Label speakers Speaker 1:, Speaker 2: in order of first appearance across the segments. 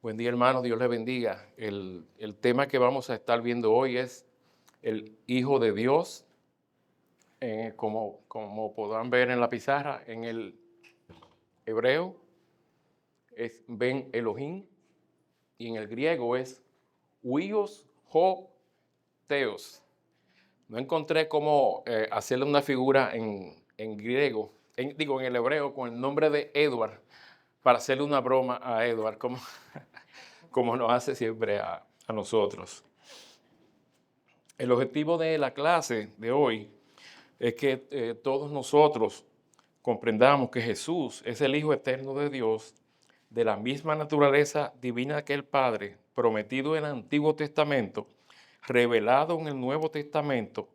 Speaker 1: Buen día, hermano. Dios le bendiga. El tema que vamos a estar viendo hoy es el Hijo de Dios. Como podrán ver en la pizarra, en el hebreo es Ben Elohim y en el griego es Huios Ho Theos. No encontré cómo hacerle una figura en griego, en el hebreo con el nombre de Edward, para hacerle una broma a Edward, como nos hace siempre a nosotros. El objetivo de la clase de hoy es que todos nosotros comprendamos que Jesús es el Hijo eterno de Dios, de la misma naturaleza divina que el Padre, prometido en el Antiguo Testamento, revelado en el Nuevo Testamento,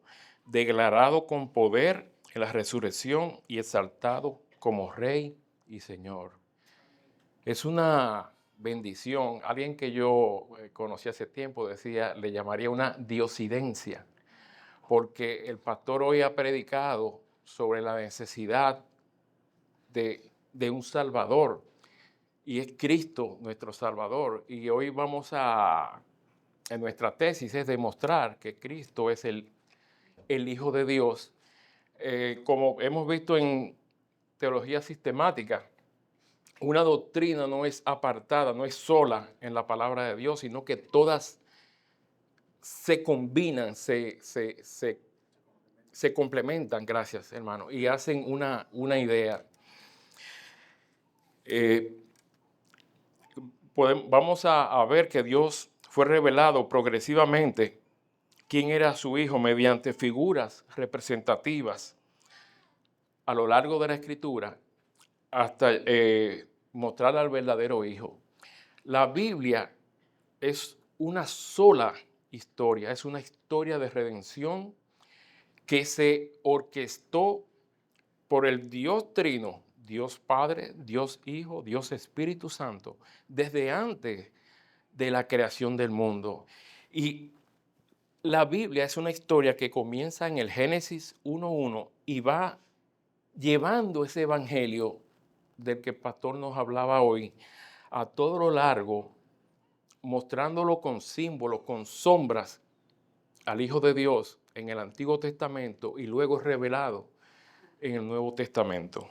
Speaker 1: declarado con poder en la resurrección y exaltado como Rey y Señor. Es una bendición. Alguien que yo conocí hace tiempo decía, le llamaría una diosidencia, porque el pastor hoy ha predicado sobre la necesidad de un Salvador, y es Cristo nuestro Salvador. Y hoy en nuestra tesis es demostrar que Cristo es el Hijo de Dios. Como hemos visto en teología sistemática, una doctrina no es apartada, no es sola en la palabra de Dios, sino que todas se combinan, se complementan, gracias hermano, y hacen una idea. Vamos a ver que Dios fue revelado progresivamente quién era su Hijo mediante figuras representativas a lo largo de la Escritura hasta mostrar al verdadero Hijo. La Biblia es una sola historia, es una historia de redención que se orquestó por el Dios Trino, Dios Padre, Dios Hijo, Dios Espíritu Santo, desde antes de la creación del mundo. Y la Biblia es una historia que comienza en el Génesis 1:1 y va llevando ese evangelio del que el pastor nos hablaba hoy a todo lo largo, mostrándolo con símbolos, con sombras al Hijo de Dios en el Antiguo Testamento y luego revelado en el Nuevo Testamento.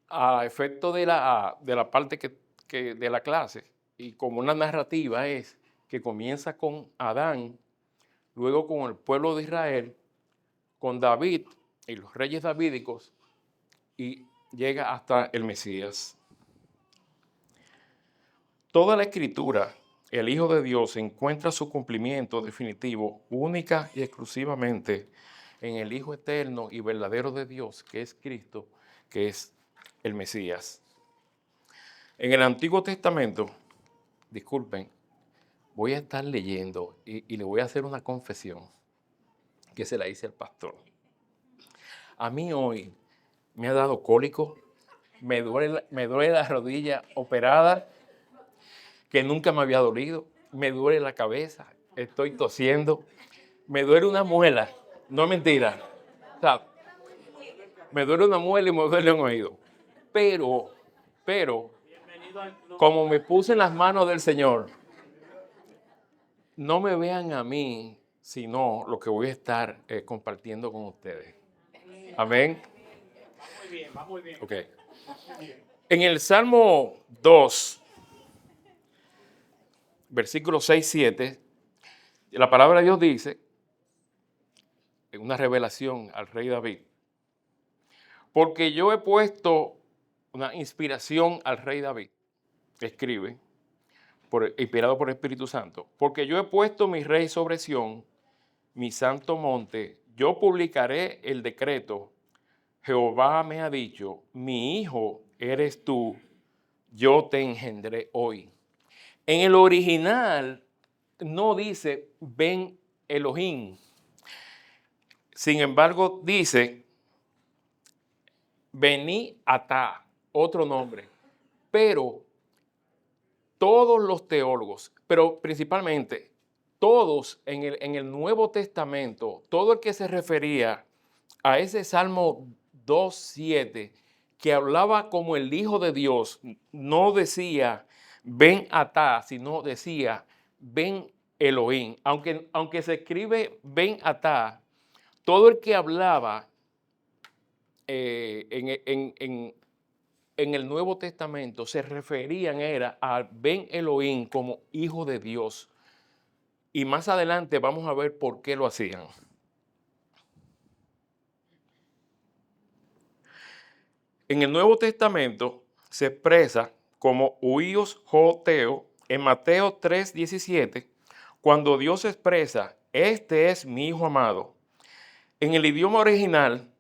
Speaker 1: A efecto de la parte de la clase, y como una narrativa, es que comienza con Adán, luego con el pueblo de Israel, con David y los reyes davídicos, y llega hasta el Mesías. Toda la Escritura, el Hijo de Dios encuentra su cumplimiento definitivo única y exclusivamente en el Hijo eterno y verdadero de Dios, que es Cristo, que es el Mesías. En el Antiguo Testamento, disculpen, voy a estar leyendo y le voy a hacer una confesión que se la hice al pastor. A mí hoy me ha dado cólico, me duele la rodilla operada, que nunca me había dolido, me duele la cabeza, estoy tosiendo, me duele una muela, no es mentira, o sea, me duele una muela y me duele un oído, pero, como me puse en las manos del Señor, no me vean a mí, sino lo que voy a estar compartiendo con ustedes. Amén.
Speaker 2: Muy bien, va muy bien.
Speaker 1: Ok. En el Salmo 2, versículos 6-7, la palabra de Dios dice, en una revelación al rey David, porque yo he puesto una inspiración al rey David, escribe, inspirado por el Espíritu Santo, porque yo he puesto mi rey sobre Sión, mi santo monte, yo publicaré el decreto. Jehová me ha dicho, mi hijo eres tú, yo te engendré hoy. En el original no dice Ben Elohim. Sin embargo, dice Beni Atá, otro nombre. Pero todos los teólogos, pero principalmente todos en el Nuevo Testamento, todo el que se refería a ese Salmo 2:7, que hablaba como el Hijo de Dios, no decía Ben Atá, sino decía Ben Elohim. Aunque se escribe Ben Atá, todo el que hablaba en el Nuevo Testamento se referían era a Ben Elohim como Hijo de Dios. Y más adelante vamos a ver por qué lo hacían. En el Nuevo Testamento se expresa como huíos joteo en Mateo 3:17, cuando Dios expresa, este es mi Hijo amado. En el idioma original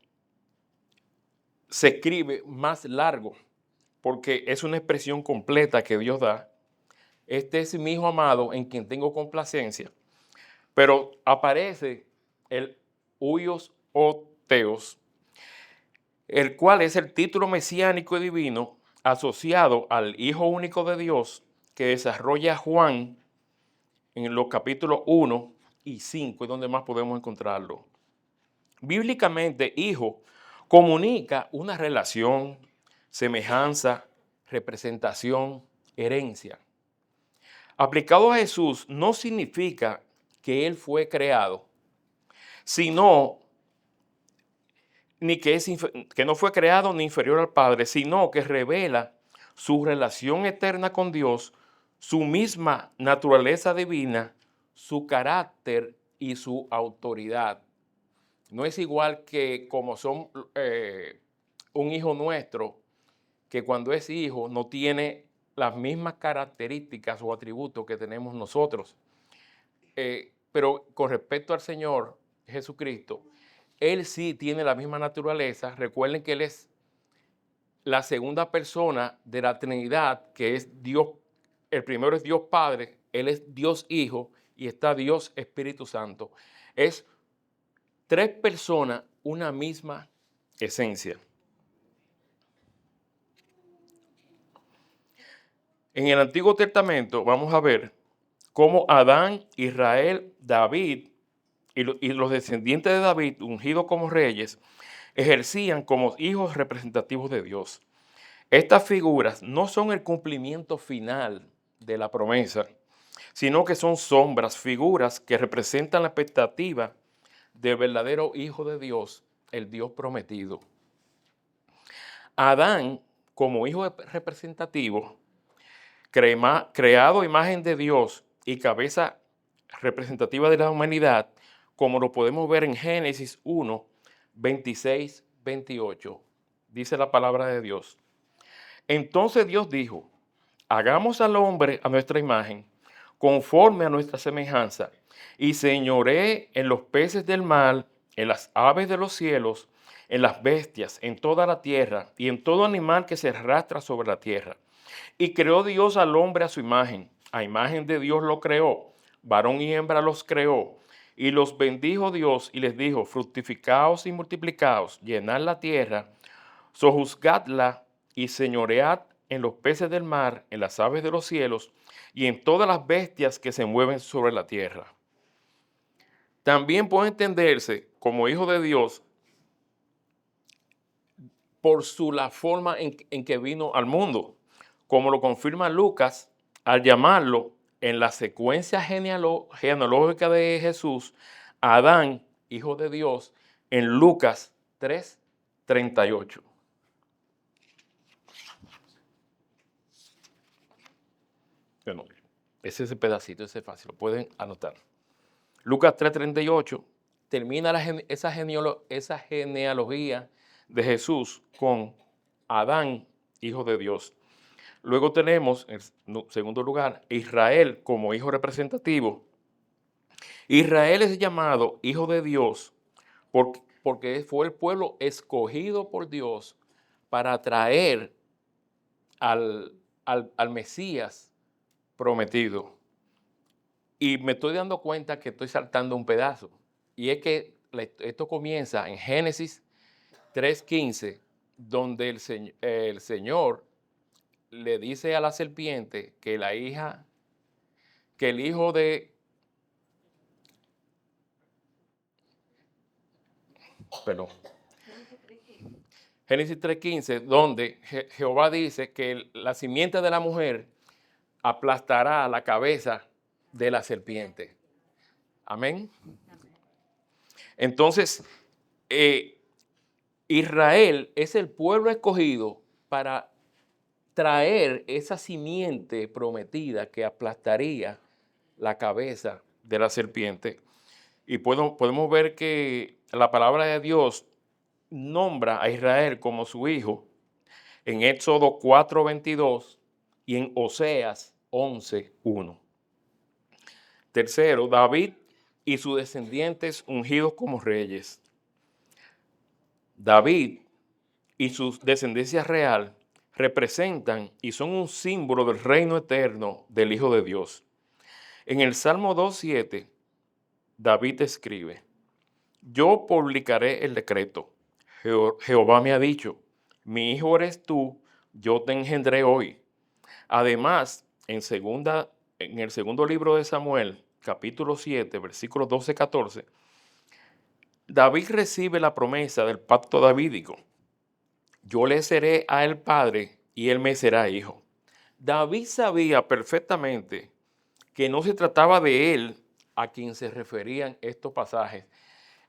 Speaker 1: se escribe más largo, porque es una expresión completa que Dios da. Este es mi Hijo amado en quien tengo complacencia. Pero aparece el huios o teos, el cual es el título mesiánico y divino asociado al Hijo único de Dios que desarrolla Juan en los capítulos 1 y 5, es donde más podemos encontrarlo. Bíblicamente, hijo comunica una relación, semejanza, representación, herencia. Aplicado a Jesús no significa que Él fue creado, sino que no fue creado ni inferior al Padre, sino que revela su relación eterna con Dios, su misma naturaleza divina, su carácter y su autoridad. No es igual que como son un hijo nuestro, que cuando es hijo no tiene las mismas características o atributos que tenemos nosotros. Pero con respecto al Señor Jesucristo, Él sí tiene la misma naturaleza. Recuerden que Él es la segunda persona de la Trinidad, que es Dios. El primero es Dios Padre, Él es Dios Hijo y está Dios Espíritu Santo. Es tres personas, una misma esencia. En el Antiguo Testamento vamos a ver cómo Adán, Israel, David y los descendientes de David, ungidos como reyes, ejercían como hijos representativos de Dios. Estas figuras no son el cumplimiento final de la promesa, sino que son sombras, figuras que representan la expectativa del verdadero Hijo de Dios, el Dios prometido. Adán, como hijo representativo, creado a imagen de Dios y cabeza representativa de la humanidad, como lo podemos ver en Génesis 1, 26, 28. Dice la palabra de Dios. Entonces Dios dijo, hagamos al hombre a nuestra imagen, conforme a nuestra semejanza, y señoree en los peces del mar, en las aves de los cielos, en las bestias, en toda la tierra, y en todo animal que se arrastra sobre la tierra. Y creó Dios al hombre a su imagen de Dios lo creó, varón y hembra los creó, y los bendijo Dios y les dijo, fructificaos y multiplicaos, llenad la tierra, sojuzgadla y señoread en los peces del mar, en las aves de los cielos y en todas las bestias que se mueven sobre la tierra. También puede entenderse como hijo de Dios por la forma en que vino al mundo, como lo confirma Lucas al llamarlo en la secuencia genealógica de Jesús, Adán, hijo de Dios, en Lucas 3:38. Bueno, ese es el pedacito, ese es fácil, lo pueden anotar. Lucas 3:38 termina esa genealogía de Jesús con Adán, hijo de Dios. Luego tenemos, en segundo lugar, Israel como hijo representativo. Israel es llamado hijo de Dios porque fue el pueblo escogido por Dios para traer al Mesías prometido. Y me estoy dando cuenta que estoy saltando un pedazo. Y es que esto comienza en Génesis 3:15, donde el Señor le dice a la serpiente que el hijo de, perdón, Génesis 3:15, donde Jehová dice que la simiente de la mujer aplastará la cabeza de la serpiente. Amén. Entonces, Israel es el pueblo escogido para traer esa simiente prometida que aplastaría la cabeza de la serpiente. Y podemos ver que la palabra de Dios nombra a Israel como su hijo en Éxodo 4:22 y en Oseas 11:1. Tercero, David y sus descendientes ungidos como reyes. David y su descendencia real representan y son un símbolo del reino eterno del Hijo de Dios. En el Salmo 2:7, David escribe: yo publicaré el decreto. Jehová me ha dicho, mi hijo eres tú, yo te engendré hoy. Además, en el segundo libro de Samuel, capítulo 7, versículos 12-14, David recibe la promesa del pacto davídico. Yo le seré a él padre y él me será hijo. David sabía perfectamente que no se trataba de él a quien se referían estos pasajes.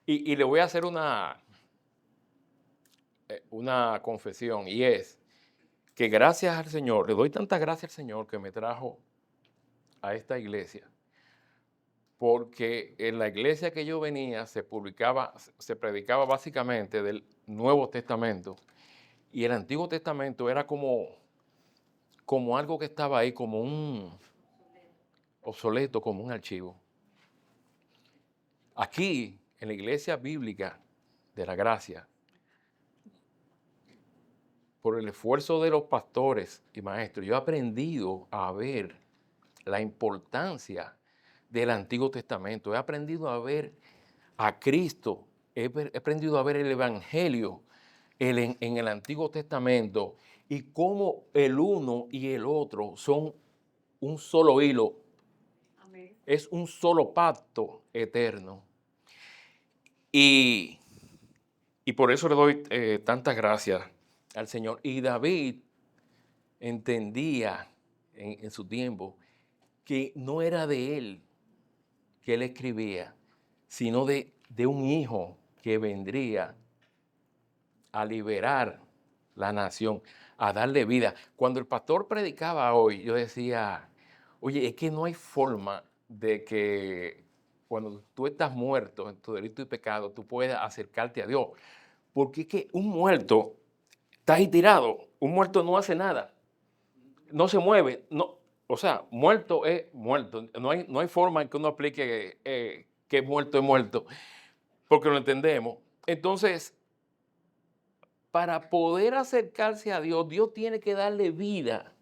Speaker 1: Y le voy a hacer una confesión, y es que gracias al Señor, le doy tantas gracias al Señor que me trajo a esta iglesia, porque en la iglesia que yo venía se predicaba básicamente del Nuevo Testamento, y el Antiguo Testamento era como algo que estaba ahí, como un obsoleto, como un archivo. Aquí, en la iglesia bíblica de la gracia, por el esfuerzo de los pastores y maestros, yo he aprendido a ver la importancia del Antiguo Testamento. He aprendido a ver a Cristo. He aprendido a ver el Evangelio en el Antiguo Testamento y cómo el uno y el otro son un solo hilo. Amén. Es un solo pacto eterno. Y por eso le doy tantas gracias al Señor. Y David entendía en su tiempo que no era de él que él escribía, sino de un hijo que vendría a liberar la nación, a darle vida. Cuando el pastor predicaba hoy, yo decía, oye, es que no hay forma de que cuando tú estás muerto en tu delito y pecado, tú puedas acercarte a Dios. Porque es que un muerto está ahí tirado, un muerto no hace nada, no se mueve, no, o sea, muerto es muerto. No hay forma en que uno aplique que muerto es muerto, porque lo entendemos. Entonces, para poder acercarse a Dios, Dios tiene que darle vida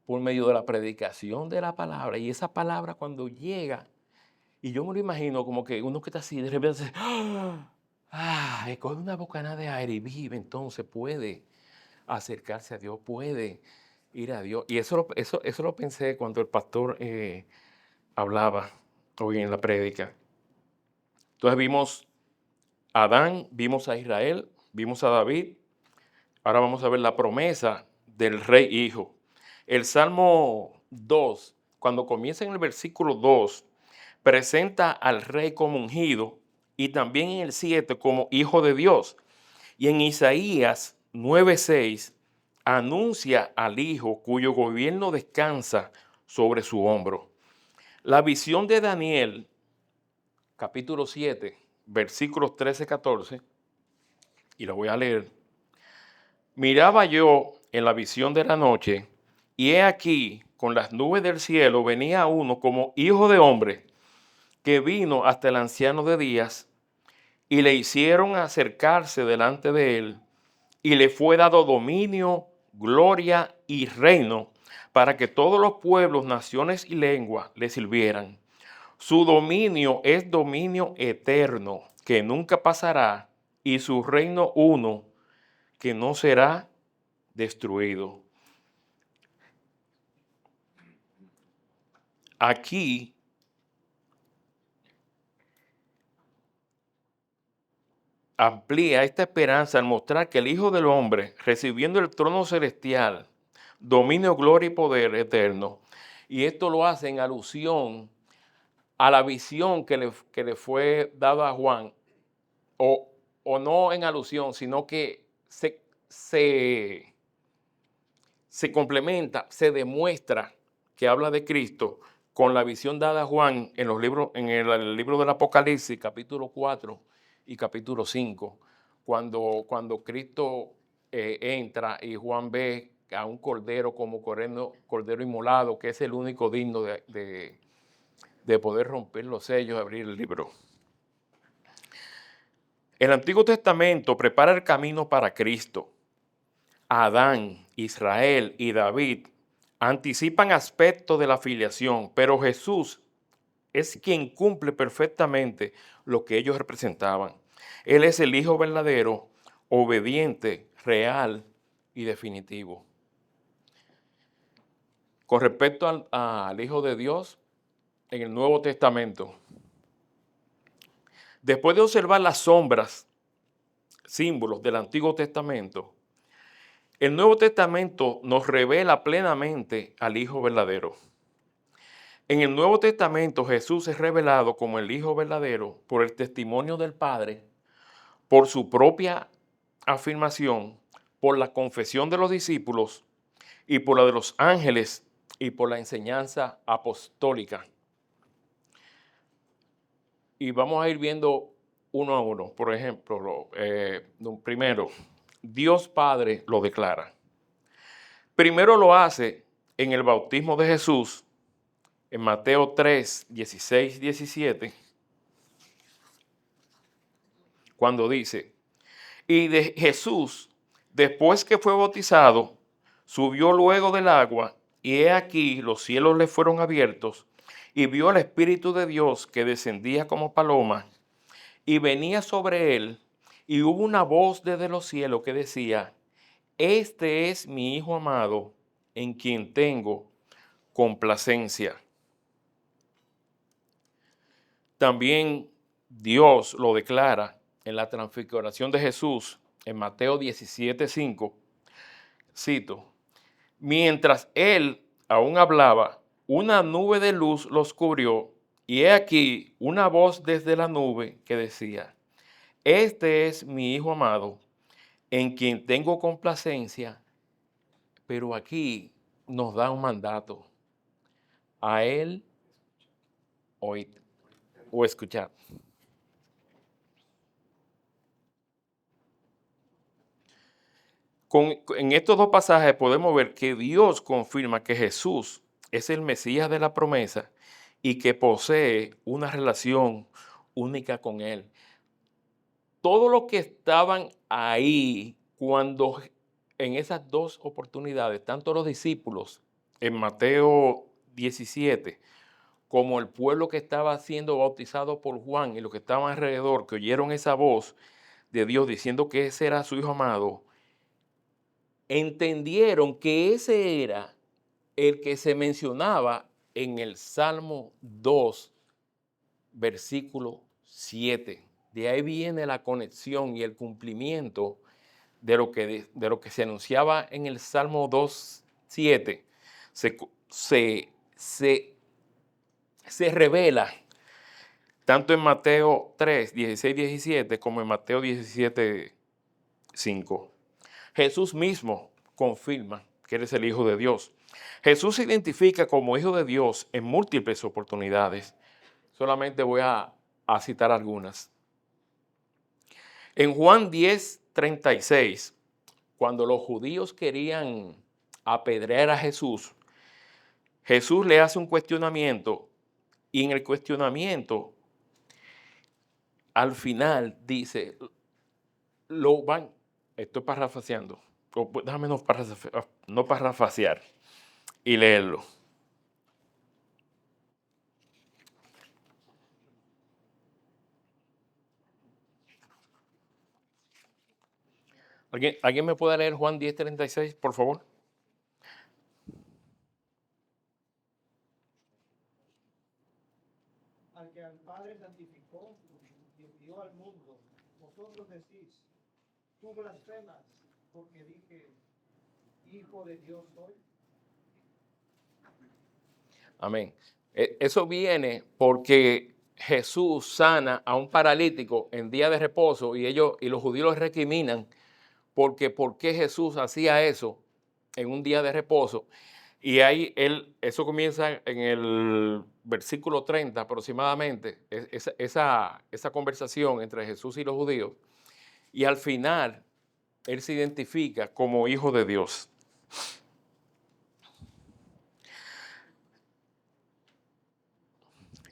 Speaker 1: por medio de la predicación de la palabra. Y esa palabra cuando llega, y yo me lo imagino como que uno que está así, de repente hace, coge una bocanada de aire y vive, entonces puede acercarse a Dios, puede ir a Dios. Y eso lo pensé cuando el pastor hablaba hoy en la prédica. Entonces vimos a Adán, vimos a Israel, vimos a David. Ahora vamos a ver la promesa del rey hijo. El Salmo 2, cuando comienza en el versículo 2, presenta al rey como ungido y también en el 7 como hijo de Dios. Y en Isaías 9:6 anuncia al hijo cuyo gobierno descansa sobre su hombro. La visión de Daniel, capítulo 7, versículos 13-14, y lo voy a leer. Miraba yo en la visión de la noche, y he aquí, con las nubes del cielo venía uno como hijo de hombre, que vino hasta el anciano de días, y le hicieron acercarse delante de él, y le fue dado dominio, gloria y reino, para que todos los pueblos, naciones y lenguas le sirvieran. Su dominio es dominio eterno, que nunca pasará, y su reino uno, que no será destruido. amplía esta esperanza al mostrar que el Hijo del Hombre, recibiendo el trono celestial, dominio, gloria y poder eterno, y esto lo hace en alusión a la visión que le fue dada a Juan, o no en alusión, sino que se complementa, se demuestra que habla de Cristo con la visión dada a Juan en los libros, en el libro del Apocalipsis, capítulo 4 y capítulo 5, cuando Cristo entra y Juan ve a un cordero como cordero inmolado, que es el único digno de poder romper los sellos y abrir el libro. El Antiguo Testamento prepara el camino para Cristo. Adán, Israel y David anticipan aspectos de la filiación, pero Jesús es quien cumple perfectamente lo que ellos representaban. Él es el Hijo verdadero, obediente, real y definitivo. Con respecto al Hijo de Dios, en el Nuevo Testamento, después de observar las sombras, símbolos del Antiguo Testamento, el Nuevo Testamento nos revela plenamente al Hijo verdadero. En el Nuevo Testamento Jesús es revelado como el Hijo verdadero por el testimonio del Padre, por su propia afirmación, por la confesión de los discípulos y por la de los ángeles y por la enseñanza apostólica. Y vamos a ir viendo uno a uno. Por ejemplo, primero, Dios Padre lo declara. Primero lo hace en el bautismo de Jesús, en Mateo 3, 16, 17, cuando dice, y de Jesús, después que fue bautizado, subió luego del agua, y he aquí los cielos le fueron abiertos, y vio al Espíritu de Dios que descendía como paloma, y venía sobre él, y hubo una voz desde los cielos que decía, este es mi Hijo amado, en quien tengo complacencia. También Dios lo declara en la transfiguración de Jesús en Mateo 17:5. Cito, mientras él aún hablaba, una nube de luz los cubrió, y he aquí una voz desde la nube que decía, este es mi Hijo amado, en quien tengo complacencia. Pero aquí nos da un mandato, a él oír o escuchar. En estos dos pasajes podemos ver que Dios confirma que Jesús es el Mesías de la promesa y que posee una relación única con Él. Todos los que estaban ahí cuando en esas dos oportunidades, tanto los discípulos en Mateo 17, como el pueblo que estaba siendo bautizado por Juan y los que estaban alrededor, que oyeron esa voz de Dios diciendo que ese era su Hijo amado, entendieron que ese era el que se mencionaba en el Salmo 2, versículo 7. De ahí viene la conexión y el cumplimiento de lo que se anunciaba en el Salmo 2, 7. Se revela tanto en Mateo 3, 16, 17 como en Mateo 17, 5. Jesús mismo confirma que eres el Hijo de Dios. Jesús se identifica como Hijo de Dios en múltiples oportunidades. Solamente voy a citar algunas. En Juan 10, 36, cuando los judíos querían apedrear a Jesús, Jesús le hace un cuestionamiento y en el cuestionamiento al final dice, estoy parafraseando, déjame no parafrasear y leerlo. ¿Alguien me puede leer Juan 10:36, por favor?
Speaker 2: Al que al Padre santificó y dio al mundo, vosotros decís, tú blasfemas, porque dije, hijo de Dios soy.
Speaker 1: Amén. Eso viene porque Jesús sana a un paralítico en día de reposo y los judíos recriminan porque por qué Jesús hacía eso en un día de reposo. Y ahí eso comienza en el versículo 30 aproximadamente, esa conversación entre Jesús y los judíos. Y al final, él se identifica como hijo de Dios.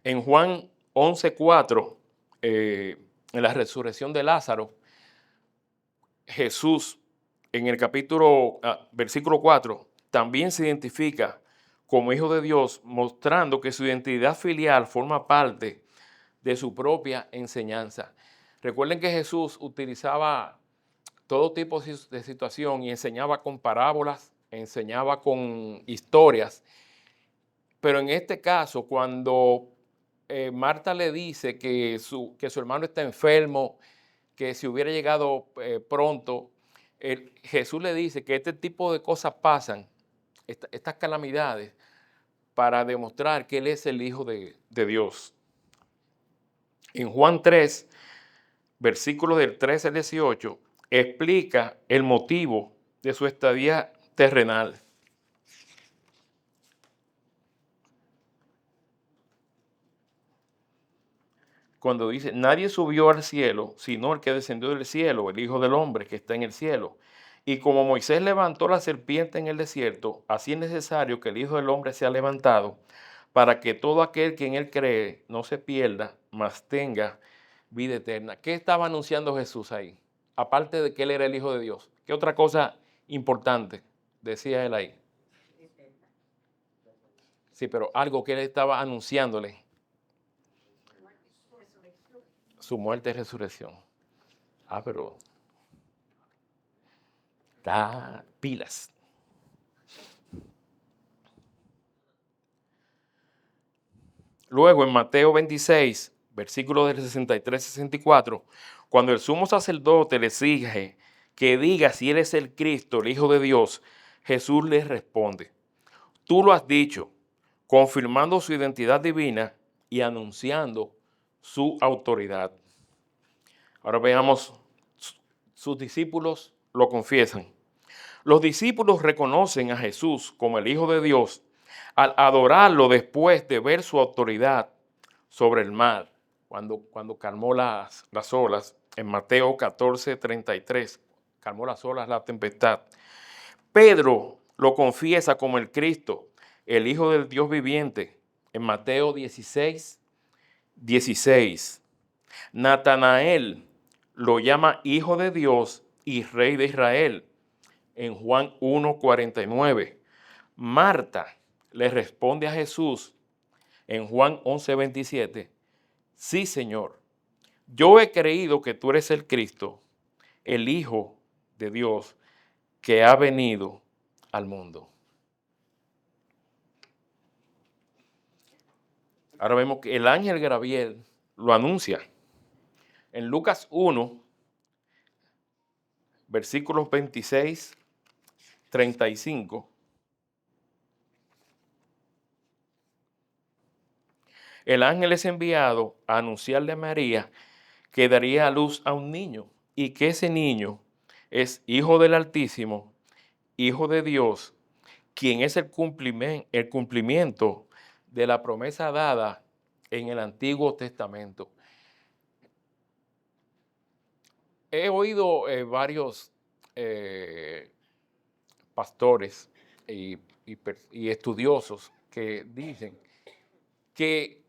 Speaker 1: En Juan 11:4, en la resurrección de Lázaro, Jesús, en el versículo 4, también se identifica como hijo de Dios, mostrando que su identidad filial forma parte de su propia enseñanza. Recuerden que Jesús utilizaba todo tipo de situación y enseñaba con parábolas, enseñaba con historias. Pero en este caso, cuando Marta le dice que su hermano está enfermo, que si hubiera llegado pronto, Jesús le dice que este tipo de cosas pasan, estas calamidades, para demostrar que Él es el Hijo de Dios. En Juan 3, versículos del 13 al 18, explica el motivo de su estadía terrenal. Cuando dice, nadie subió al cielo, sino el que descendió del cielo, el Hijo del Hombre que está en el cielo. Y como Moisés levantó la serpiente en el desierto, así es necesario que el Hijo del Hombre sea levantado, para que todo aquel que en él cree no se pierda, mas tenga vida eterna. ¿Qué estaba anunciando Jesús ahí? Aparte de que él era el Hijo de Dios. ¿Qué otra cosa importante decía él ahí? Sí, pero algo que él estaba anunciándole. Su muerte y resurrección. Pero da pilas. Luego en Mateo 26, versículos del 63-64, cuando el sumo sacerdote le exige que diga si él es el Cristo, el Hijo de Dios, Jesús les responde, tú lo has dicho, confirmando su identidad divina y anunciando su autoridad. Ahora veamos, sus discípulos lo confiesan. Los discípulos reconocen a Jesús como el Hijo de Dios al adorarlo después de ver su autoridad sobre el mar, cuando calmó las olas, en Mateo 14:33, calmó las olas, la tempestad. Pedro lo confiesa como el Cristo, el Hijo del Dios viviente, en Mateo 16:16. Natanael lo llama Hijo de Dios y Rey de Israel, en Juan 1:49. Marta le responde a Jesús en Juan 11:27, sí, Señor, yo he creído que tú eres el Cristo, el Hijo de Dios, que ha venido al mundo. Ahora vemos que el ángel Gabriel lo anuncia. En Lucas 1, versículos 26-35. El ángel es enviado a anunciarle a María que daría a luz a un niño y que ese niño es hijo del Altísimo, hijo de Dios, quien es el cumplimiento de la promesa dada en el Antiguo Testamento. He oído varios pastores y estudiosos que dicen que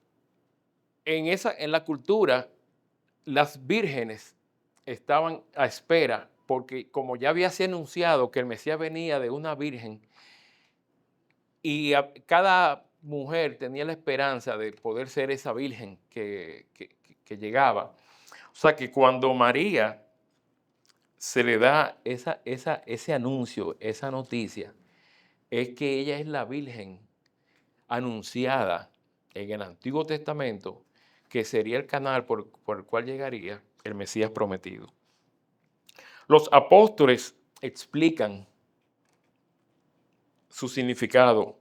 Speaker 1: en la cultura las vírgenes estaban a espera, porque como ya había sido anunciado que el Mesías venía de una virgen, y cada mujer tenía la esperanza de poder ser esa virgen que llegaba. O sea que cuando María se le da ese anuncio, esa noticia, es que ella es la virgen anunciada en el Antiguo Testamento, que sería el canal por el cual llegaría, el Mesías prometido. Los apóstoles explican su significado.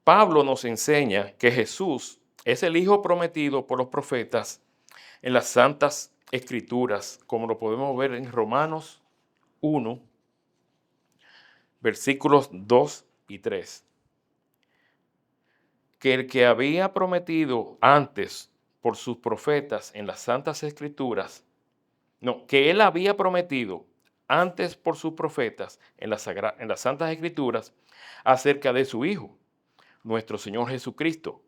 Speaker 1: Pablo nos enseña que Jesús es el Hijo prometido por los profetas en las Santas Escrituras, como lo podemos ver en Romanos 1, versículos 2 y 3. Que el que había prometido antes por sus profetas en las Santas Escrituras, que él había prometido antes por sus profetas en las Santas Escrituras acerca de su Hijo, nuestro Señor Jesucristo,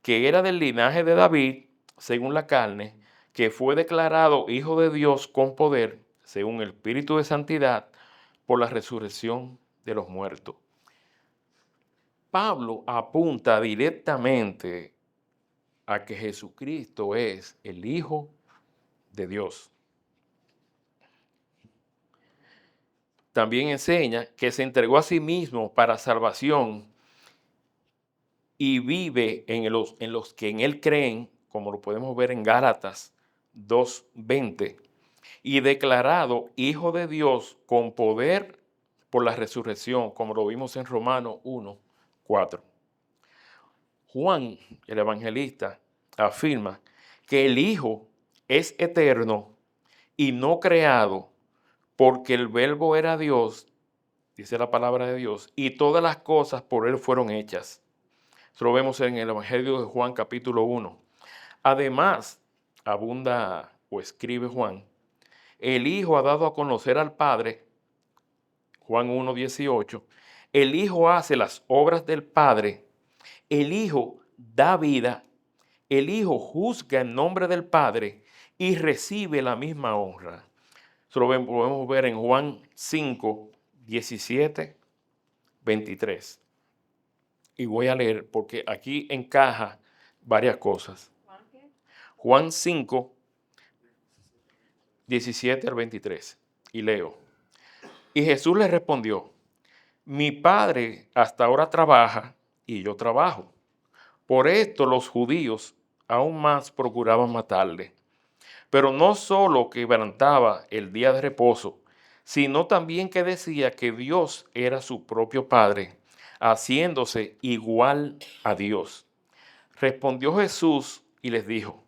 Speaker 1: que era del linaje de David, según la carne, que fue declarado Hijo de Dios con poder, según el Espíritu de Santidad, por la resurrección de los muertos. Pablo apunta directamente a que Jesucristo es el Hijo de Dios. También enseña que se entregó a sí mismo para salvación y vive en los que en él creen, como lo podemos ver en Gálatas 2:20, y declarado Hijo de Dios con poder por la resurrección, como lo vimos en Romanos 1:4. Juan, el evangelista, afirma que el Hijo es eterno y no creado, porque el Verbo era Dios, dice la palabra de Dios, y todas las cosas por él fueron hechas. Eso lo vemos en el Evangelio de Juan capítulo 1. Además, abunda o escribe Juan, el Hijo ha dado a conocer al Padre, Juan 1:18, el Hijo hace las obras del Padre, el Hijo da vida, el Hijo juzga en nombre del Padre y recibe la misma honra. Eso lo podemos ver en Juan 5:17-23. Y voy a leer porque aquí encaja varias cosas. Juan 5:17-23. Y leo. Y Jesús le respondió, mi Padre hasta ahora trabaja y yo trabajo. Por esto los judíos aún más procuraban matarle. Pero no solo quebrantaba el día de reposo, sino también que decía que Dios era su propio Padre, haciéndose igual a Dios. Respondió Jesús y les dijo,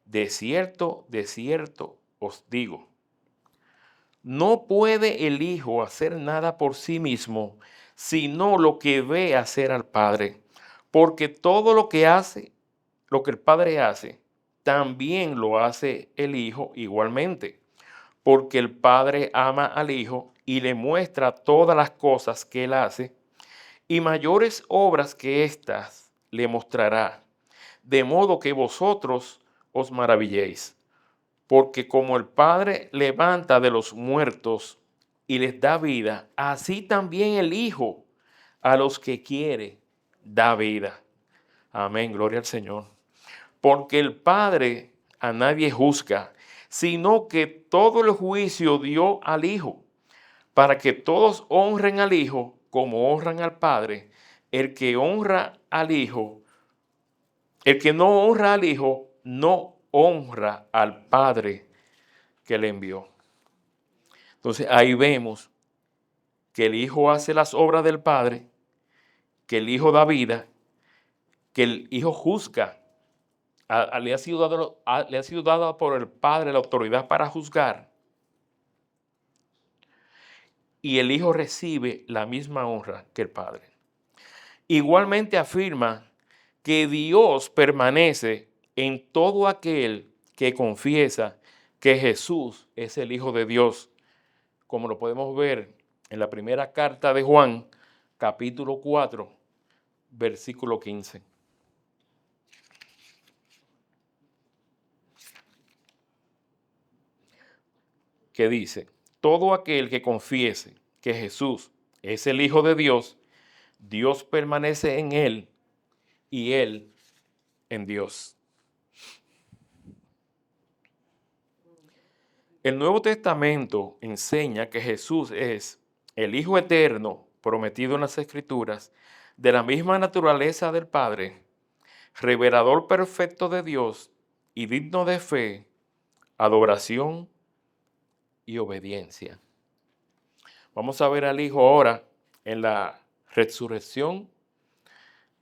Speaker 1: de cierto os digo, no puede el Hijo hacer nada por sí mismo, sino lo que ve hacer al Padre, porque todo lo que hace, lo que el Padre hace, también lo hace el Hijo igualmente, porque el Padre ama al Hijo y le muestra todas las cosas que él hace, y mayores obras que éstas le mostrará, de modo que vosotros os maravilléis. Porque como el Padre levanta de los muertos y les da vida, así también el Hijo a los que quiere da vida. Amén, gloria al Señor. Porque el Padre a nadie juzga, sino que todo el juicio dio al Hijo, para que todos honren al Hijo como honran al Padre. El que honra al Hijo, el que no honra al Hijo, no honra al Padre que le envió. Entonces ahí vemos que el Hijo hace las obras del Padre, que el Hijo da vida, que el Hijo juzga. Le ha sido dada por el Padre la autoridad para juzgar. Y el Hijo recibe la misma honra que el Padre. Igualmente afirma que Dios permanece en todo aquel que confiesa que Jesús es el Hijo de Dios, como lo podemos ver en la primera carta de Juan, capítulo 4, versículo 15. Que dice, todo aquel que confiese que Jesús es el Hijo de Dios, Dios permanece en él y él en Dios. El Nuevo Testamento enseña que Jesús es el Hijo eterno prometido en las Escrituras, de la misma naturaleza del Padre, revelador perfecto de Dios y digno de fe, adoración y obediencia. Vamos a ver al Hijo ahora en la resurrección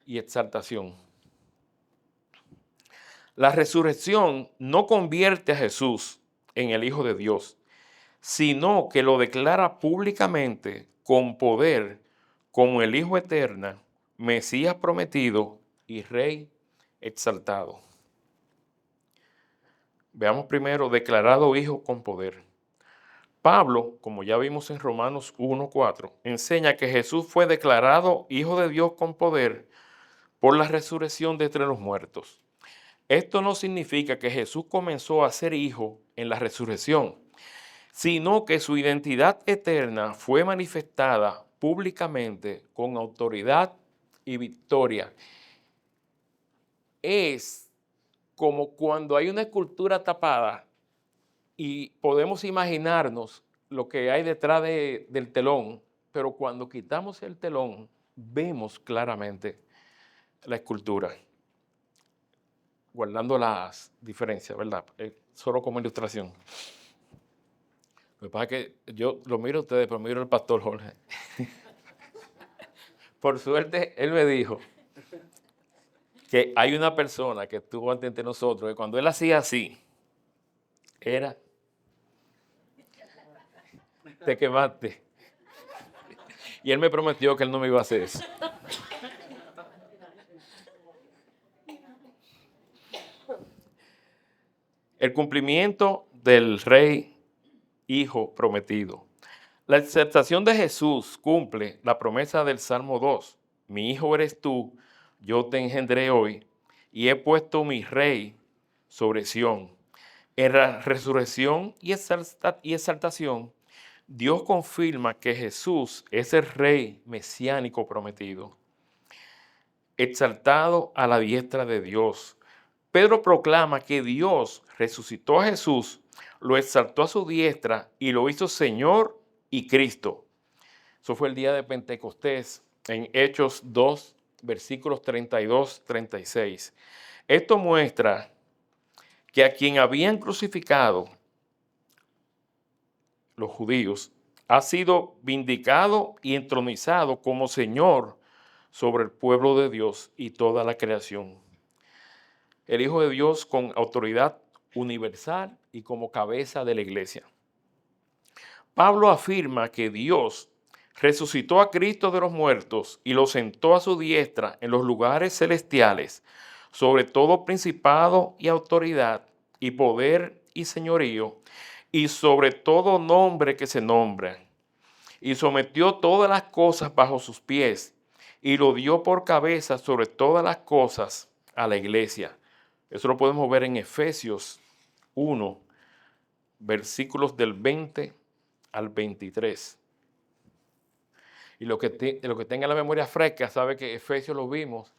Speaker 1: y exaltación. La resurrección no convierte a Jesús en el Hijo de Dios, sino que lo declara públicamente con poder como el Hijo eterno, Mesías prometido y Rey exaltado. Veamos primero, declarado Hijo con poder. Pablo, como ya vimos en Romanos 1:4, enseña que Jesús fue declarado Hijo de Dios con poder por la resurrección de entre los muertos. Esto no significa que Jesús comenzó a ser hijo en la resurrección, sino que su identidad eterna fue manifestada públicamente con autoridad y victoria. Es como cuando hay una escultura tapada y podemos imaginarnos lo que hay detrás del telón, pero cuando quitamos el telón vemos claramente la escultura, guardando las diferencias, ¿verdad? Solo como ilustración. Lo que pasa es que yo lo miro a ustedes, pero miro al pastor Jorge. Por suerte, él me dijo que hay una persona que estuvo antes de nosotros, que cuando él hacía así, era, te quemaste. Y él me prometió que él no me iba a hacer eso. El cumplimiento del Rey Hijo prometido. La exaltación de Jesús cumple la promesa del Salmo 2. Mi hijo eres tú, yo te engendré hoy y he puesto mi Rey sobre Sión. En la resurrección y exaltación, Dios confirma que Jesús es el Rey mesiánico prometido, exaltado a la diestra de Dios. Pedro proclama que Dios resucitó a Jesús, lo exaltó a su diestra y lo hizo Señor y Cristo. Eso fue el día de Pentecostés en Hechos 2, versículos 32-36. Esto muestra que a quien habían crucificado los judíos ha sido vindicado y entronizado como Señor sobre el pueblo de Dios y toda la creación. El Hijo de Dios con autoridad universal y como cabeza de la iglesia. Pablo afirma que Dios resucitó a Cristo de los muertos y lo sentó a su diestra en los lugares celestiales, sobre todo principado y autoridad y poder y señorío, y sobre todo nombre que se nombra, y sometió todas las cosas bajo sus pies, y lo dio por cabeza sobre todas las cosas a la iglesia. Eso lo podemos ver en Efesios 1, versículos del 20 al 23. Y lo que tenga la memoria fresca sabe que Efesios lo vimos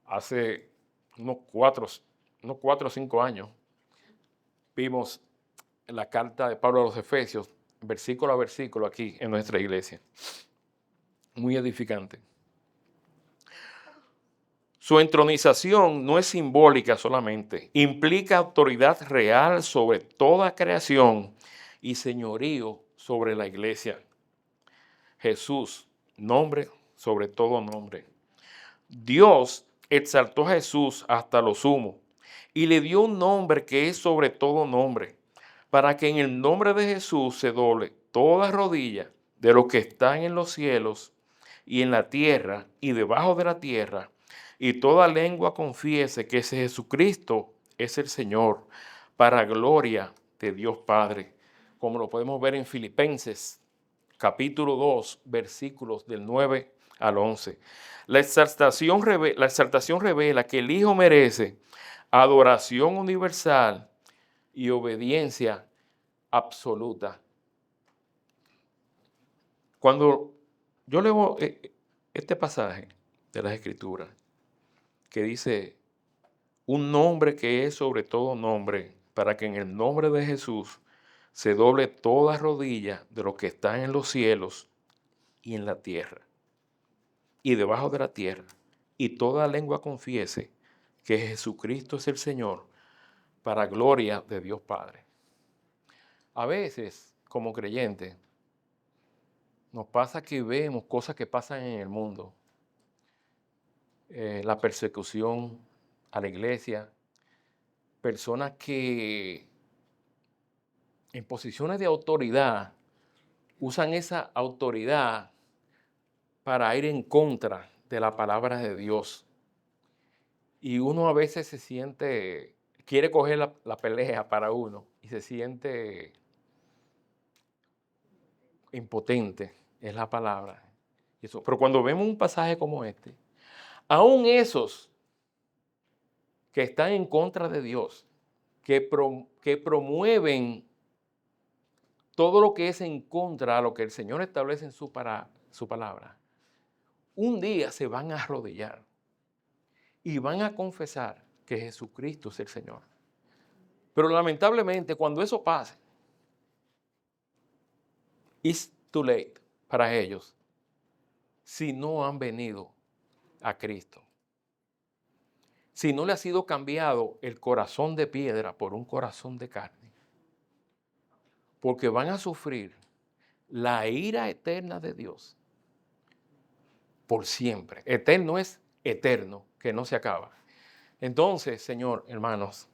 Speaker 1: hace unos 4 o 5 años. Vimos la carta de Pablo a los Efesios, versículo a versículo aquí en nuestra iglesia. Muy edificante. Su entronización no es simbólica solamente, implica autoridad real sobre toda creación y señorío sobre la iglesia. Jesús, nombre sobre todo nombre. Dios exaltó a Jesús hasta lo sumo y le dio un nombre que es sobre todo nombre, para que en el nombre de Jesús se doble toda rodilla de los que están en los cielos y en la tierra y debajo de la tierra, y toda lengua confiese que ese Jesucristo es el Señor, para gloria de Dios Padre, como lo podemos ver en Filipenses, capítulo 2, versículos del 9 al 11. La exaltación revela que el Hijo merece adoración universal y obediencia absoluta. Cuando yo leo este pasaje de las Escrituras, que dice, un nombre que es sobre todo nombre, para que en el nombre de Jesús se doble toda rodilla de los que están en los cielos y en la tierra, y debajo de la tierra, y toda lengua confiese que Jesucristo es el Señor, para gloria de Dios Padre. A veces, como creyentes, nos pasa que vemos cosas que pasan en el mundo. La persecución a la iglesia, personas que en posiciones de autoridad usan esa autoridad para ir en contra de la palabra de Dios. Y uno a veces se siente, quiere coger la pelea para uno y se siente impotente, es la palabra. Pero cuando vemos un pasaje como este, aún esos que están en contra de Dios, que promueven todo lo que es en contra de lo que el Señor establece en su palabra, un día se van a arrodillar y van a confesar que Jesucristo es el Señor. Pero lamentablemente cuando eso pase, it's too late para ellos si no han venido a Cristo. Si no le ha sido cambiado el corazón de piedra por un corazón de carne. Porque van a sufrir la ira eterna de Dios por siempre. Eterno es eterno, que no se acaba. Entonces, Señor, hermanos,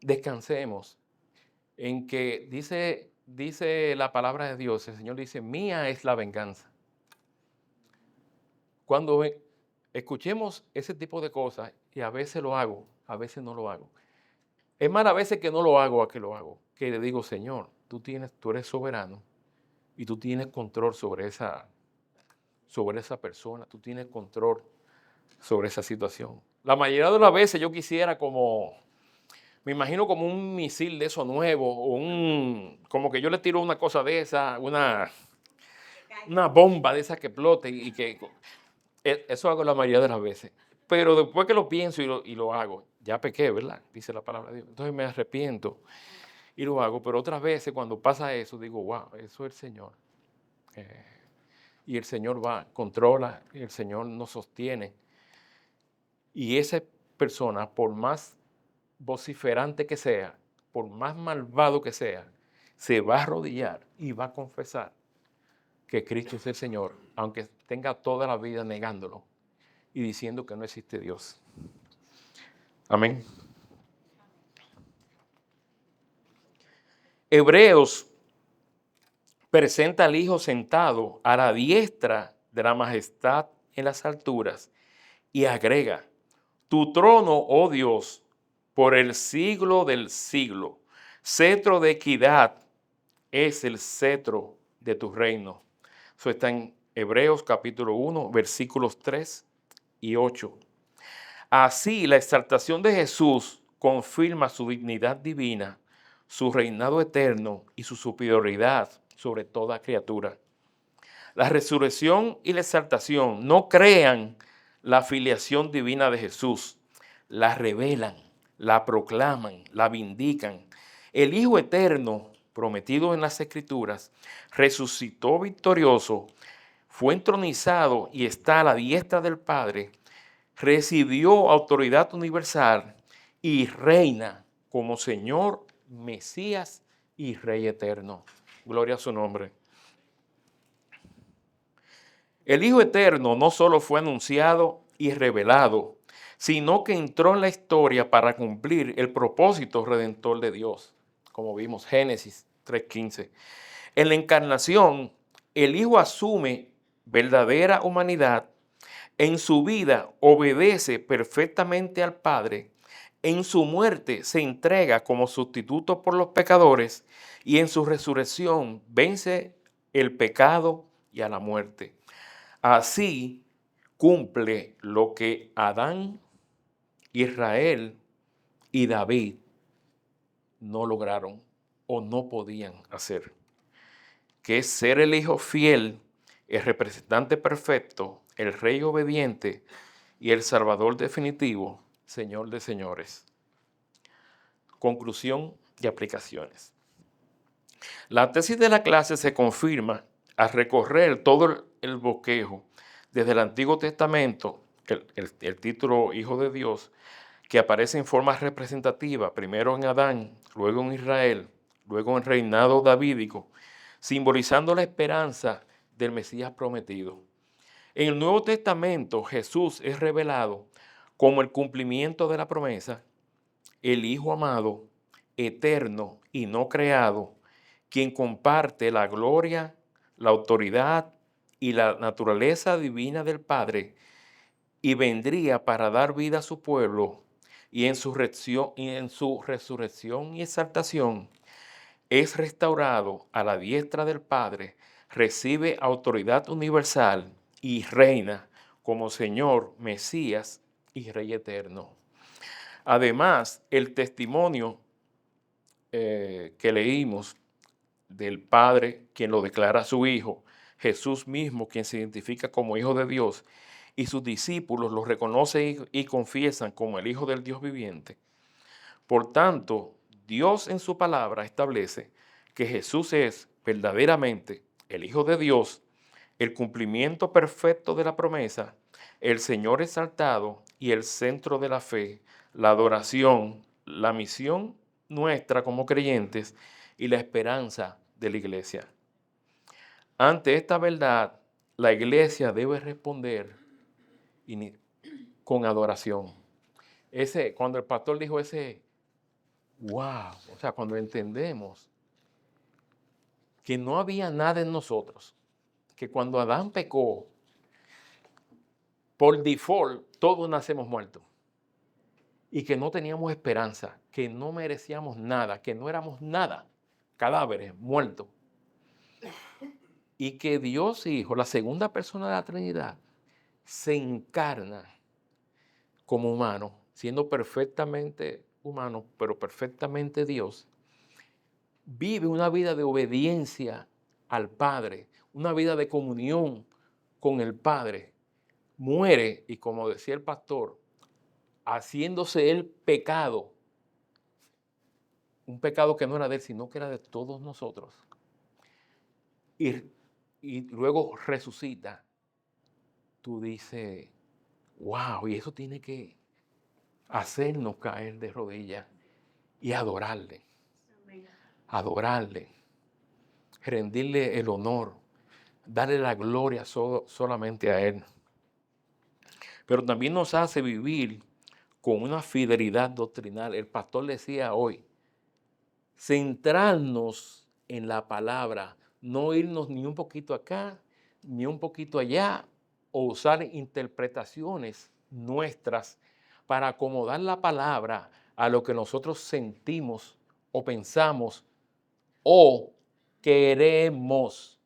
Speaker 1: descansemos en que dice la palabra de Dios, el Señor dice, mía es la venganza. Cuando escuchemos ese tipo de cosas, y a veces lo hago, a veces no lo hago. Es más a veces que no lo hago a que lo hago, que le digo, Señor, tú eres soberano y tú tienes control sobre esa persona, tú tienes control sobre esa situación. La mayoría de las veces yo quisiera me imagino como un misil de eso nuevo, como que yo le tiro una cosa de esa, una bomba de esa que explote y que eso hago la mayoría de las veces. Pero después que lo pienso y lo hago, ya pequé, ¿verdad? Dice la palabra de Dios. Entonces me arrepiento y lo hago, pero otras veces cuando pasa eso digo, wow, eso es el Señor. Y el Señor controla, y el Señor nos sostiene. Y esa persona, por más vociferante que sea, por más malvado que sea, se va a arrodillar y va a confesar que Cristo es el Señor, aunque tenga toda la vida negándolo y diciendo que no existe Dios. Amén. Hebreos presenta al Hijo sentado a la diestra de la majestad en las alturas y agrega, tu trono, oh Dios, por el siglo del siglo, cetro de equidad es el cetro de tu reino. Eso está en Hebreos capítulo 1, versículos 3 y 8. Así, la exaltación de Jesús confirma su dignidad divina, su reinado eterno y su superioridad sobre toda criatura. La resurrección y la exaltación no crean la filiación divina de Jesús, la revelan, la proclaman, la vindican. El Hijo eterno, prometido en las Escrituras, resucitó victorioso, fue entronizado y está a la diestra del Padre, recibió autoridad universal y reina como Señor, Mesías y Rey eterno. Gloria a su nombre. El Hijo eterno no solo fue anunciado y revelado, sino que entró en la historia para cumplir el propósito redentor de Dios, como vimos Génesis 3:15. En la encarnación, el Hijo asume verdadera humanidad. En su vida obedece perfectamente al Padre. En su muerte se entrega como sustituto por los pecadores y en su resurrección vence el pecado y a la muerte. Así cumple lo que Adán, Israel y David no lograron o no podían hacer, que es ser el Hijo fiel, el representante perfecto, el Rey obediente y el Salvador definitivo, Señor de señores. Conclusión y aplicaciones. La tesis de la clase se confirma al recorrer todo el bosquejo desde el Antiguo Testamento, el título Hijo de Dios, que aparece en forma representativa, primero en Adán, luego en Israel, luego en reinado davídico, simbolizando la esperanza del Mesías prometido. En el Nuevo Testamento, Jesús es revelado como el cumplimiento de la promesa, el Hijo amado, eterno y no creado, quien comparte la gloria, la autoridad y la naturaleza divina del Padre, y vendría para dar vida a su pueblo, y en su resurrección y exaltación es restaurado a la diestra del Padre, recibe autoridad universal y reina como Señor, Mesías y Rey eterno. Además, el testimonio que leímos del Padre, quien lo declara a su Hijo, Jesús mismo, quien se identifica como Hijo de Dios, y sus discípulos lo reconocen y confiesan como el Hijo del Dios viviente. Por tanto, Dios en su palabra establece que Jesús es verdaderamente el Hijo de Dios, el cumplimiento perfecto de la promesa, el Señor exaltado y el centro de la fe, la adoración, la misión nuestra como creyentes y la esperanza de la iglesia. Ante esta verdad, la iglesia debe responder con adoración. Cuando el pastor dijo wow, o sea, cuando entendemos que no había nada en nosotros, que cuando Adán pecó, por default, todos nacemos muertos. Y que no teníamos esperanza, que no merecíamos nada, que no éramos nada, cadáveres, muertos. Y que Dios Hijo, la segunda persona de la Trinidad, se encarna como humano, siendo perfectamente humano, pero perfectamente Dios, vive una vida de obediencia al Padre, una vida de comunión con el Padre, muere, y como decía el pastor, haciéndose el pecado, un pecado que no era de él, sino que era de todos nosotros, y luego resucita. Tú dices, wow, y eso tiene que hacernos caer de rodillas y adorarle, adorarle, rendirle el honor, darle la gloria solamente a Él. Pero también nos hace vivir con una fidelidad doctrinal. El pastor decía hoy, centrarnos en la palabra, no irnos ni un poquito acá, ni un poquito allá, o usar interpretaciones nuestras para acomodar la palabra a lo que nosotros sentimos o pensamos o queremos.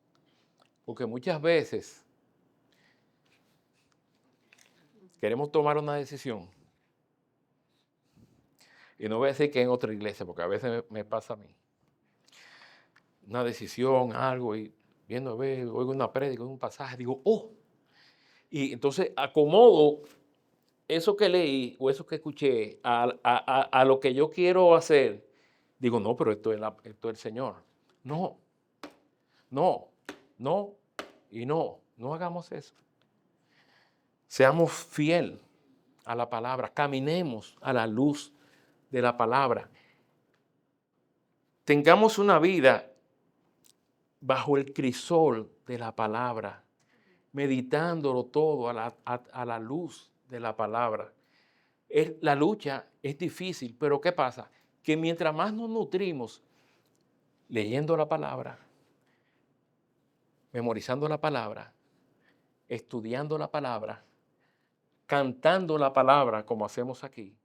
Speaker 1: Porque muchas veces queremos tomar una decisión. Y no voy a decir que en otra iglesia, porque a veces me pasa a mí. Una decisión, algo, y viendo, oigo una prédica, un pasaje, digo, oh. Y entonces acomodo eso que leí o eso que escuché a lo que yo quiero hacer. Digo, no, pero esto es el Señor. No, no, no y no. No hagamos eso. Seamos fiel a la palabra. Caminemos a la luz de la palabra. Tengamos una vida bajo el crisol de la palabra, meditándolo todo a la luz de la palabra. La lucha es difícil, pero ¿qué pasa? Que mientras más nos nutrimos leyendo la palabra, memorizando la palabra, estudiando la palabra, cantando la palabra como hacemos aquí,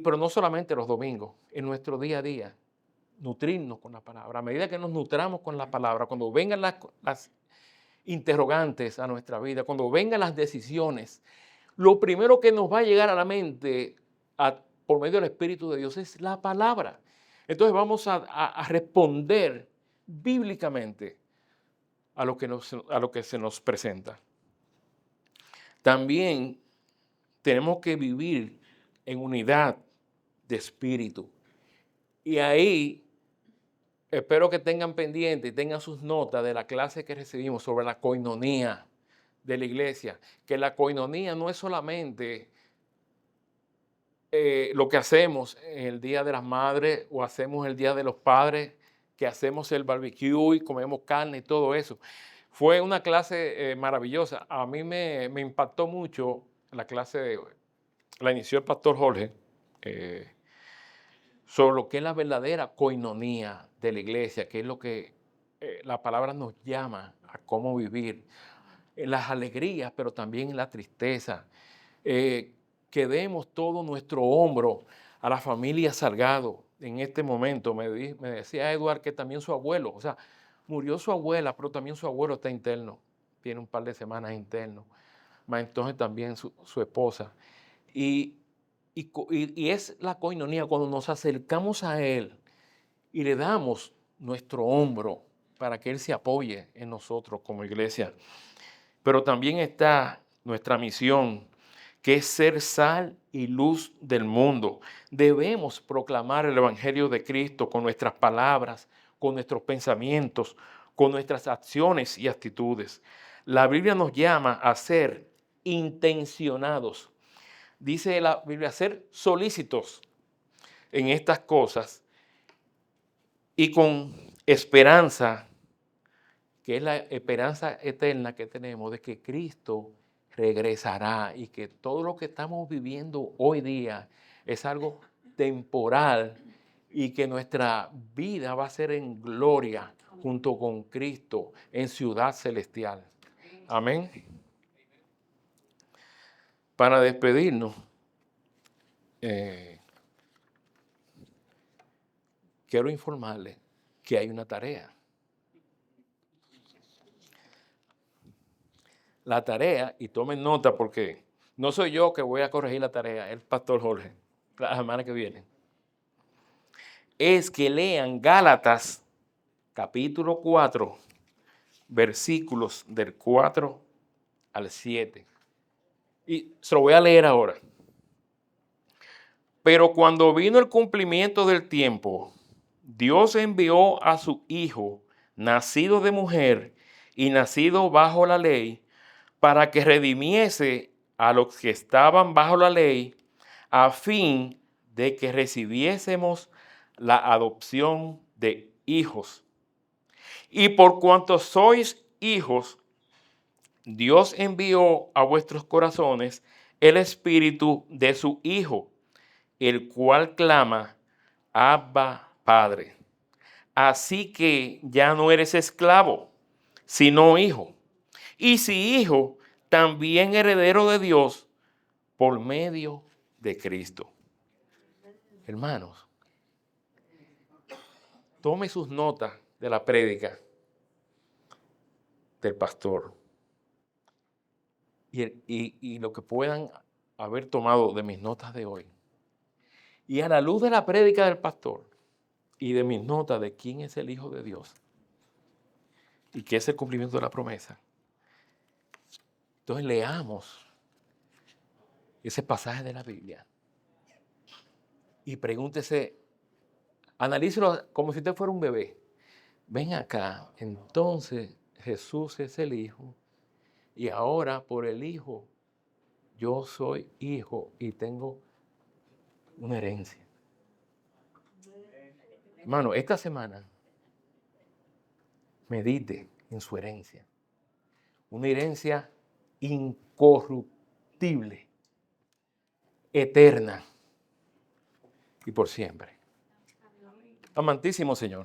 Speaker 1: pero no solamente los domingos, en nuestro día a día, nutrirnos con la palabra. A medida que nos nutramos con la palabra, cuando vengan las interrogantes a nuestra vida, cuando vengan las decisiones, lo primero que nos va a llegar a la mente por medio del Espíritu de Dios es la palabra. Entonces vamos a responder bíblicamente a lo que se nos presenta. También tenemos que vivir en unidad de espíritu. Y ahí espero que tengan pendiente y tengan sus notas de la clase que recibimos sobre la coinonía de la iglesia. Que la coinonía no es solamente lo que hacemos en el Día de las Madres o hacemos el Día de los Padres, que hacemos el barbecue y comemos carne y todo eso. Fue una clase maravillosa. A mí me impactó mucho la clase, la inició el pastor Jorge, eh, sobre lo que es la verdadera coinonía de la iglesia, que es lo que la palabra nos llama a cómo vivir en las alegrías, pero también en la tristeza. Que demos todo nuestro hombro a la familia Salgado. En este momento me decía Eduard que también su abuelo, o sea, murió su abuela, pero también su abuelo está interno, tiene un par de semanas interno, más entonces también su esposa. Y es la coinonía cuando nos acercamos a Él y le damos nuestro hombro para que Él se apoye en nosotros como iglesia. Pero también está nuestra misión, que es ser sal y luz del mundo. Debemos proclamar el Evangelio de Cristo con nuestras palabras, con nuestros pensamientos, con nuestras acciones y actitudes. La Biblia nos llama a ser intencionados. Dice la Biblia, ser solícitos en estas cosas y con esperanza, que es la esperanza eterna que tenemos de que Cristo regresará y que todo lo que estamos viviendo hoy día es algo temporal y que nuestra vida va a ser en gloria junto con Cristo en ciudad celestial. Amén. Para despedirnos, quiero informarles que hay una tarea. La tarea, y tomen nota porque no soy yo que voy a corregir la tarea, es el pastor Jorge, la semana que viene, es que lean Gálatas capítulo 4, versículos del 4 al 7. Y se lo voy a leer ahora. Pero cuando vino el cumplimiento del tiempo, Dios envió a su Hijo, nacido de mujer y nacido bajo la ley, para que redimiese a los que estaban bajo la ley, a fin de que recibiésemos la adopción de hijos. Y por cuanto sois hijos, Dios envió a vuestros corazones el espíritu de su Hijo, el cual clama, Abba, Padre. Así que ya no eres esclavo, sino hijo. Y si hijo, también heredero de Dios por medio de Cristo. Hermanos, tome sus notas de la prédica del pastor y lo que puedan haber tomado de mis notas de hoy. Y a la luz de la prédica del pastor y de mis notas de quién es el Hijo de Dios y qué es el cumplimiento de la promesa, entonces leamos ese pasaje de la Biblia y pregúntese, analícelo como si usted fuera un bebé. Ven acá, entonces Jesús es el Hijo y ahora por el Hijo yo soy hijo y tengo una herencia. Hermano, esta semana medite en su herencia. Una herencia incorruptible, eterna y por siempre. Amantísimo Señor.